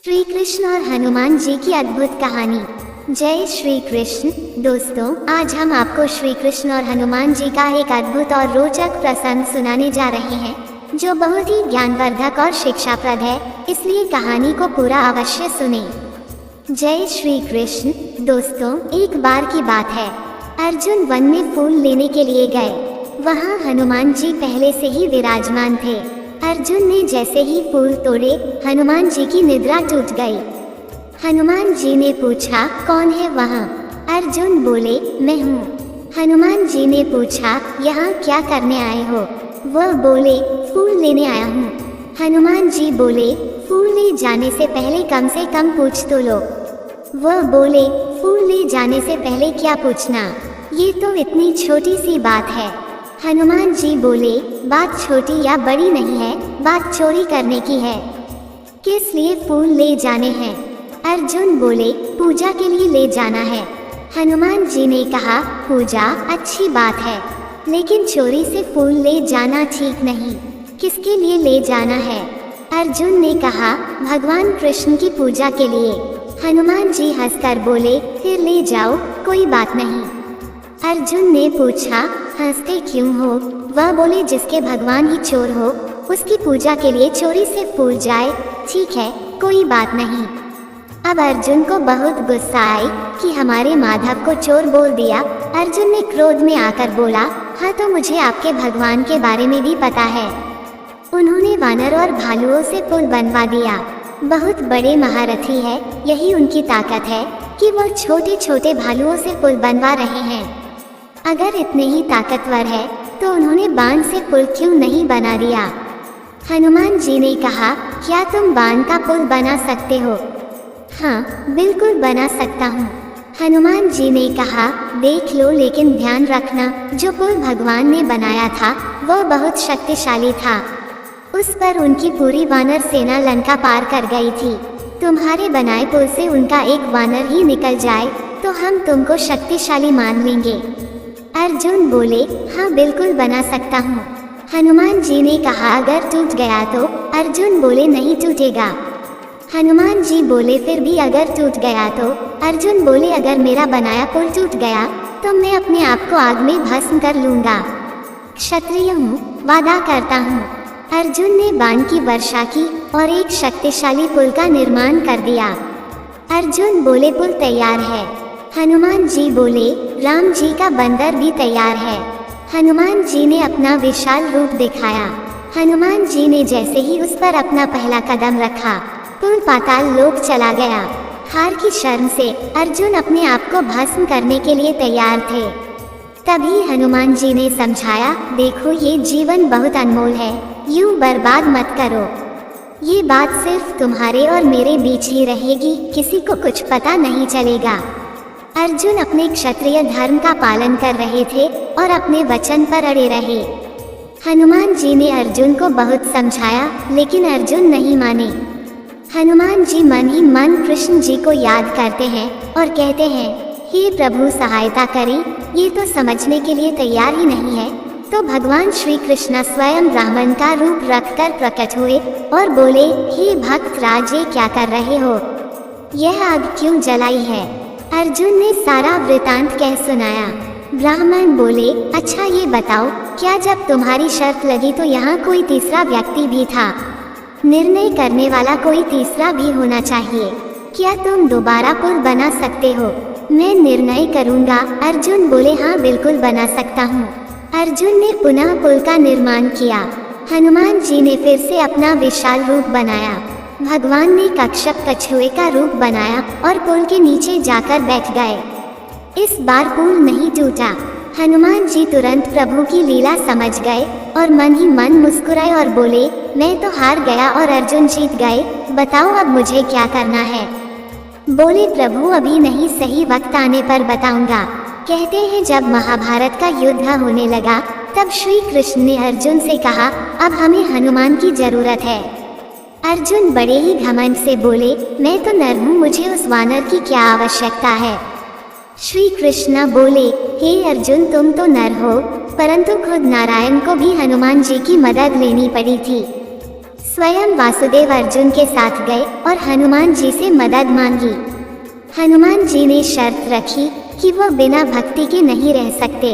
श्री कृष्ण और हनुमान जी की अद्भुत कहानी। जय श्री कृष्ण। दोस्तों, आज हम आपको श्री कृष्ण और हनुमान जी का एक अद्भुत और रोचक प्रसंग सुनाने जा रहे हैं, जो बहुत ही ज्ञानवर्धक और शिक्षाप्रद है, इसलिए कहानी को पूरा अवश्य सुने। जय श्री कृष्ण। दोस्तों, एक बार की बात है, अर्जुन वन में फूल लेने के लिए गए। वहाँ हनुमान जी पहले से ही विराजमान थे। अर्जुन ने जैसे ही फूल तोड़े, हनुमान जी की निद्रा टूट गई। हनुमान जी ने पूछा, कौन है वहाँ? अर्जुन बोले, मैं हूँ। हनुमान जी ने पूछा, यहाँ क्या करने आए हो? वह बोले, फूल लेने आया हूँ। हनुमान जी बोले, फूल ले जाने से पहले कम से कम पूछ तो लो। वह बोले, फूल ले जाने से पहले क्या पूछना, ये तो इतनी छोटी सी बात है। हनुमान जी बोले, बात छोटी या बड़ी नहीं है, बात चोरी करने की है। किस लिए फूल ले जाने हैं? अर्जुन बोले, पूजा के लिए ले जाना है। हनुमान जी ने कहा, पूजा अच्छी बात है, लेकिन चोरी से फूल ले जाना ठीक नहीं। किसके लिए ले जाना है? अर्जुन ने कहा, भगवान कृष्ण की पूजा के लिए। हनुमान जी हंसकर बोले, फिर ले जाओ, कोई बात नहीं। अर्जुन ने पूछा, हंसते क्यों हो? वह बोले, जिसके भगवान ही चोर हो, उसकी पूजा के लिए चोरी से फूल जाए, ठीक है, कोई बात नहीं। अब अर्जुन को बहुत गुस्सा आई कि हमारे माधव को चोर बोल दिया। अर्जुन ने क्रोध में आकर बोला, हाँ तो मुझे आपके भगवान के बारे में भी पता है। उन्होंने वानर और भालुओं से पुल बनवा दिया। बहुत बड़े महारथी है, यही उनकी ताकत है कि वो छोटे छोटे भालुओं से पुल बनवा रहे हैं। अगर इतने ही ताकतवर है तो उन्होंने बाण से पुल क्यों नहीं बना दिया? हनुमान जी ने कहा, क्या तुम बाण का पुल बना सकते हो? हाँ, बिल्कुल बना सकता हूँ। हनुमान जी ने कहा, देख लो, लेकिन ध्यान रखना, जो पुल भगवान ने बनाया था वो बहुत शक्तिशाली था। उस पर उनकी पूरी वानर सेना लंका पार कर गई थी। तुम्हारे बनाए पुल से उनका एक वानर ही निकल जाए तो हम तुमको शक्तिशाली मान लेंगे। अर्जुन बोले, हाँ बिल्कुल बना सकता हूँ। हनुमान जी ने कहा, अगर टूट गया तो? अर्जुन बोले, नहीं टूटेगा। हनुमान जी बोले, फिर भी अगर टूट गया तो? अर्जुन बोले, अगर मेरा बनाया पुल टूट गया तो मैं अपने आप को आग में भस्म कर लूँगा। क्षत्रिय हूँ, वादा करता हूँ। अर्जुन ने बाण की वर्षा की और एक शक्तिशाली पुल का निर्माण कर दिया। अर्जुन बोले, पुल तैयार है। हनुमान जी बोले, राम जी का बंदर भी तैयार है। हनुमान जी ने अपना विशाल रूप दिखाया। हनुमान जी ने जैसे ही उस पर अपना पहला कदम रखा, पुल पाताल लोक चला गया। हार की शर्म से अर्जुन अपने आप को भस्म करने के लिए तैयार थे। तभी हनुमान जी ने समझाया, देखो, ये जीवन बहुत अनमोल है, यूं बर्बाद मत करो। ये बात सिर्फ तुम्हारे और मेरे बीच ही रहेगी, किसी को कुछ पता नहीं चलेगा। अर्जुन अपने क्षत्रिय धर्म का पालन कर रहे थे और अपने वचन पर अड़े रहे। हनुमान जी ने अर्जुन को बहुत समझाया, लेकिन अर्जुन नहीं माने। हनुमान जी मन ही मन कृष्ण जी को याद करते हैं और कहते हैं, हे प्रभु सहायता करें, ये तो समझने के लिए तैयार ही नहीं है। तो भगवान श्री कृष्ण स्वयं ब्राह्मण का रूप रखकर प्रकट हुए और बोले, हे भक्त राज, ये क्या कर रहे हो? यह आग क्यों जलाई है? अर्जुन ने सारा वृतांत कह सुनाया। ब्राह्मण बोले, अच्छा ये बताओ, क्या जब तुम्हारी शर्त लगी तो यहाँ कोई तीसरा व्यक्ति भी था? निर्णय करने वाला कोई तीसरा भी होना चाहिए। क्या तुम दोबारा पुल बना सकते हो? मैं निर्णय करूँगा। अर्जुन बोले, हाँ बिल्कुल बना सकता हूँ। अर्जुन ने पुनः पुल का निर्माण किया। हनुमान जी ने फिर से अपना विशाल रूप बनाया। भगवान ने कच्छप कछुए का रूप बनाया और पुल के नीचे जाकर बैठ गए। इस बार पुल नहीं टूटा। हनुमान जी तुरंत प्रभु की लीला समझ गए और मन ही मन मुस्कुराए और बोले, मैं तो हार गया और अर्जुन जीत गए, बताओ अब मुझे क्या करना है? बोले, प्रभु अभी नहीं, सही वक्त आने पर बताऊंगा। कहते हैं, जब महाभारत का युद्ध होने लगा तब श्री कृष्ण ने अर्जुन से कहा, अब हमें हनुमान की जरूरत है। अर्जुन बड़े ही घमंड से बोले, मैं तो नर हूँ, मुझे उस वानर की क्या आवश्यकता है? श्री कृष्ण बोले, हे अर्जुन, तुम तो नर हो, परंतु खुद नारायण को भी हनुमान जी की मदद लेनी पड़ी थी। स्वयं वासुदेव अर्जुन के साथ गए और हनुमान जी से मदद मांगी। हनुमान जी ने शर्त रखी कि वो बिना भक्ति के नहीं रह सकते।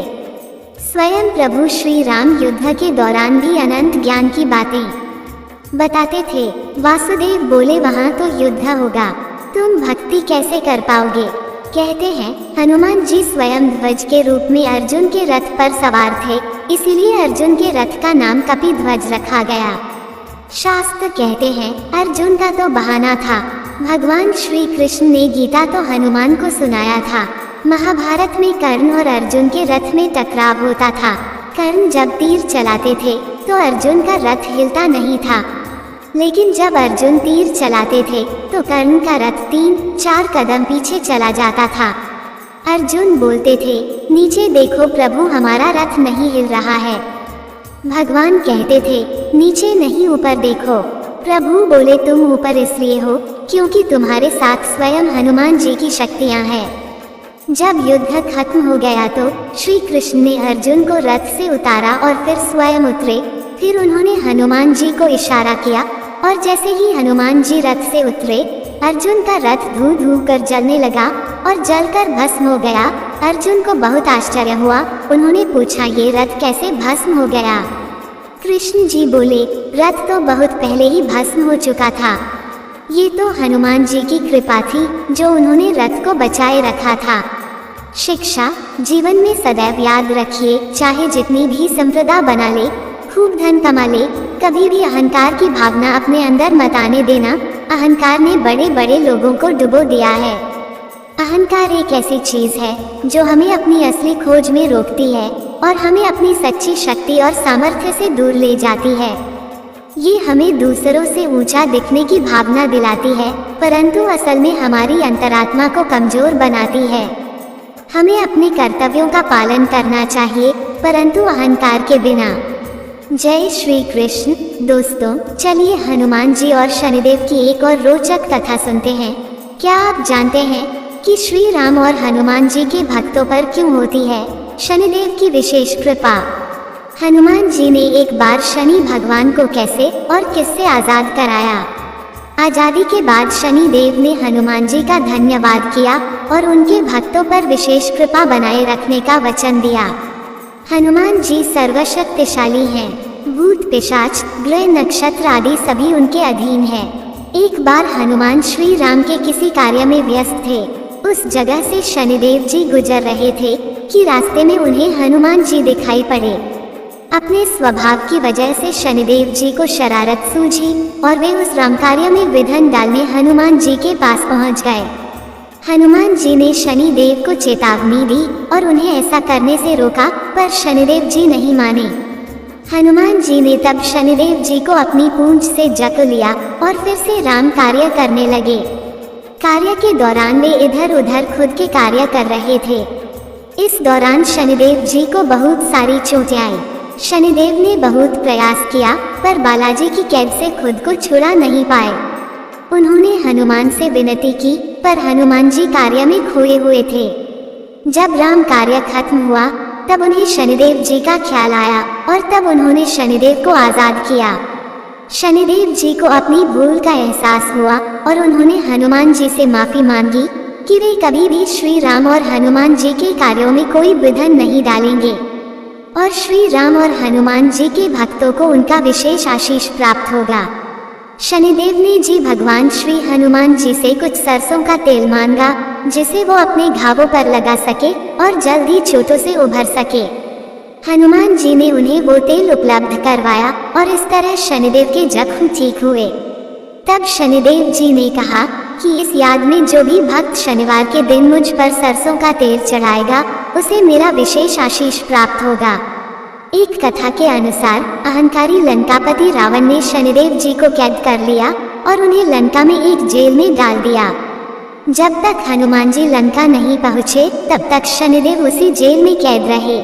स्वयं प्रभु श्री राम युद्ध के दौरान भी अनंत ज्ञान की बातें बताते थे। वासुदेव बोले, वहाँ तो युद्ध होगा, तुम भक्ति कैसे कर पाओगे। कहते हैं हनुमान जी स्वयं ध्वज के रूप में अर्जुन के रथ पर सवार थे, इसीलिए अर्जुन के रथ का नाम कपिध्वज रखा गया। शास्त्र कहते हैं अर्जुन का तो बहाना था, भगवान श्री कृष्ण ने गीता तो हनुमान को सुनाया था। महाभारत में कर्ण और अर्जुन के रथ में टकराव होता था। कर्ण जब तीर चलाते थे तो अर्जुन का रथ हिलता नहीं था, लेकिन जब अर्जुन तीर चलाते थे तो कर्ण का रथ 3-4 कदम पीछे चला जाता था। अर्जुन बोलते थे, नीचे देखो प्रभु, हमारा रथ नहीं हिल रहा है। भगवान कहते थे, नीचे नहीं ऊपर देखो। प्रभु बोले, तुम ऊपर इसलिए हो क्योंकि तुम्हारे साथ स्वयं हनुमान जी की शक्तियाँ हैं। जब युद्ध खत्म हो गया तो श्री कृष्ण ने अर्जुन को रथ से उतारा और फिर स्वयं उतरे। फिर उन्होंने हनुमान जी को इशारा किया और जैसे ही हनुमान जी रथ से उतरे, अर्जुन का रथ धू धू कर जलने लगा और जलकर भस्म हो गया। अर्जुन को बहुत आश्चर्य हुआ। उन्होंने पूछा, ये रथ कैसे भस्म हो गया। कृष्ण जी बोले, रथ तो बहुत पहले ही भस्म हो चुका था। ये तो हनुमान जी की कृपा थी जो उन्होंने रथ को बचाए रखा था। शिक्षा, जीवन में सदैव याद रखिए, चाहे जितनी भी संपदा बना ले, खूब धन कमा ले, कभी भी अहंकार की भावना अपने अंदर मत आने देना। अहंकार ने बड़े बड़े लोगों को डुबो दिया है। अहंकार एक ऐसी चीज है जो हमें अपनी असली खोज में रोकती है और हमें अपनी सच्ची शक्ति और सामर्थ्य से दूर ले जाती है। ये हमें दूसरों से ऊंचा दिखने की भावना दिलाती है, परंतु असल में हमारी अंतरात्मा को कमजोर बनाती है। हमें अपने कर्तव्यों का पालन करना चाहिए, परंतु अहंकार के बिना। जय श्री कृष्ण। दोस्तों, चलिए हनुमान जी और शनिदेव की एक और रोचक कथा सुनते हैं। क्या आप जानते हैं कि श्री राम और हनुमान जी के भक्तों पर क्यों होती है शनिदेव की विशेष कृपा। हनुमान जी ने एक बार शनि भगवान को कैसे और किससे आजाद कराया। आजादी के बाद शनिदेव ने हनुमान जी का धन्यवाद किया और उनके भक्तों पर विशेष कृपा बनाए रखने का वचन दिया। हनुमान जी सर्वशक्तिशाली हैं। भूत, पिशाच, ग्रह, नक्षत्र आदि सभी उनके अधीन हैं। एक बार हनुमान श्री राम के किसी कार्य में व्यस्त थे। उस जगह से शनिदेव जी गुजर रहे थे कि रास्ते में उन्हें हनुमान जी दिखाई पड़े। अपने स्वभाव की वजह से शनिदेव जी को शरारत सूझी और वे उस राम कार्य में विघ्न डालने हनुमान जी के पास पहुंच गए। हनुमान जी ने शनिदेव को चेतावनी दी और उन्हें ऐसा करने से रोका, पर शनिदेव जी नहीं माने। हनुमान जी ने तब शनिदेव जी को अपनी पूंछ से जकड़ लिया और फिर से राम कार्य करने लगे। कार्य के दौरान वे इधर उधर खुद के कार्य कर रहे थे। इस दौरान शनिदेव जी को बहुत सारी चोटें आई। शनिदेव ने बहुत प्रयास किया, पर बालाजी की कैद से खुद को छुड़ा नहीं पाए। उन्होंने हनुमान से विनती की, पर हनुमान जी कार्य में खोए हुए थे। जब राम कार्य खत्म हुआ तब उन्हें शनिदेव जी का ख्याल आया और तब उन्होंने शनिदेव को आजाद किया। शनिदेव जी को अपनी भूल का एहसास हुआ और उन्होंने हनुमान जी से माफी मांगी कि वे कभी भी श्री राम और हनुमान जी के कार्यों में कोई विघ्न नहीं डालेंगे और श्री राम और हनुमान जी के भक्तों को उनका विशेष आशीष प्राप्त होगा। शनिदेव ने जी भगवान श्री हनुमान जी से कुछ सरसों का तेल मांगा जिसे वो अपने घावों पर लगा सके और जल्द ही चोटों से उभर सके। हनुमान जी ने उन्हें वो तेल उपलब्ध करवाया और इस तरह शनिदेव के जख्म ठीक हुए। तब शनिदेव जी ने कहा कि इस याद में जो भी भक्त शनिवार के दिन मुझ पर सरसों का तेल चढ़ाएगा उसे मेरा विशेष आशीष प्राप्त होगा। एक कथा के अनुसार अहंकारी लंकापति रावण ने शनिदेव जी को कैद कर लिया और उन्हें लंका में एक जेल में डाल दिया। जब तक हनुमान जी लंका नहीं पहुँचे तब तक शनिदेव उसी जेल में कैद रहे।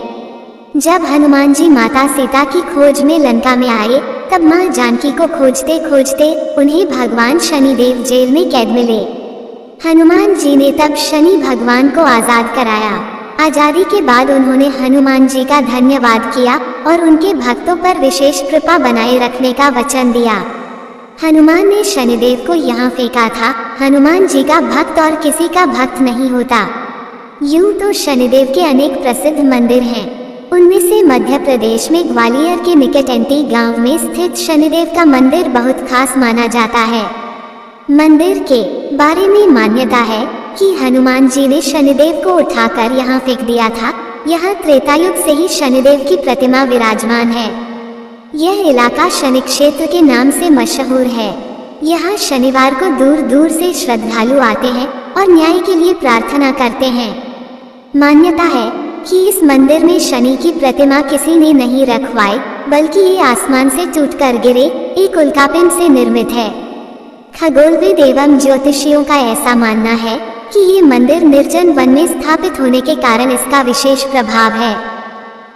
जब हनुमान जी माता सीता की खोज में लंका में आए तब माँ जानकी को खोजते खोजते उन्हें भगवान शनिदेव जेल में कैद मिले। हनुमान जी ने तब शनि भगवान को आजाद कराया। आजादी के बाद उन्होंने हनुमान जी का धन्यवाद किया और उनके भक्तों पर विशेष कृपा बनाए रखने का वचन दिया। हनुमान ने शनिदेव को यहाँ फेंका था। हनुमान जी का भक्त और किसी का भक्त नहीं होता। यूं तो शनिदेव के अनेक प्रसिद्ध मंदिर हैं। उनमें से मध्य प्रदेश में ग्वालियर के निकट एंटी गांव में स्थित शनिदेव का मंदिर बहुत खास माना जाता है। मंदिर के बारे में मान्यता है कि हनुमान जी ने शनिदेव को उठाकर यहाँ फेंक दिया था। यहाँ त्रेतायुग से ही शनिदेव की प्रतिमा विराजमान है। यह इलाका शनि क्षेत्र के नाम से मशहूर है। यहाँ शनिवार को दूर दूर से श्रद्धालु आते हैं और न्याय के लिए प्रार्थना करते हैं। मान्यता है कि इस मंदिर में शनि की प्रतिमा किसी ने नहीं रखवाई, बल्कि ये आसमान से टूटकर गिरे एक उल्कापिंड से निर्मित है। खगोलविद एवं ज्योतिषियों का ऐसा मानना है कि ये मंदिर निर्जन वन में स्थापित होने के कारण इसका विशेष प्रभाव है।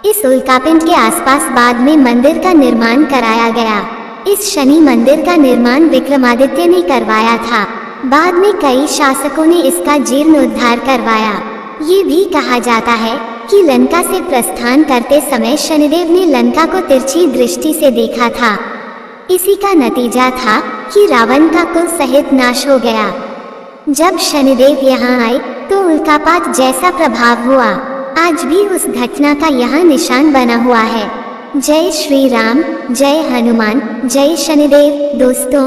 इस उल्कापिंड के आसपास बाद में मंदिर का निर्माण कराया गया। इस शनि मंदिर का निर्माण विक्रमादित्य ने करवाया था। बाद में कई शासकों ने इसका जीर्णोद्धार करवाया। ये भी कहा जाता है कि लंका से प्रस्थान करते समय शनिदेव ने लंका को तिरछी दृष्टि से देखा था। इसी का नतीजा था कि रावण का कुल सहित नाश हो गया। जब शनिदेव यहाँ आए तो उल्कापात जैसा प्रभाव हुआ। आज भी उस घटना का यहाँ निशान बना हुआ है। जय श्री राम, जय हनुमान, जय शनिदेव। दोस्तों,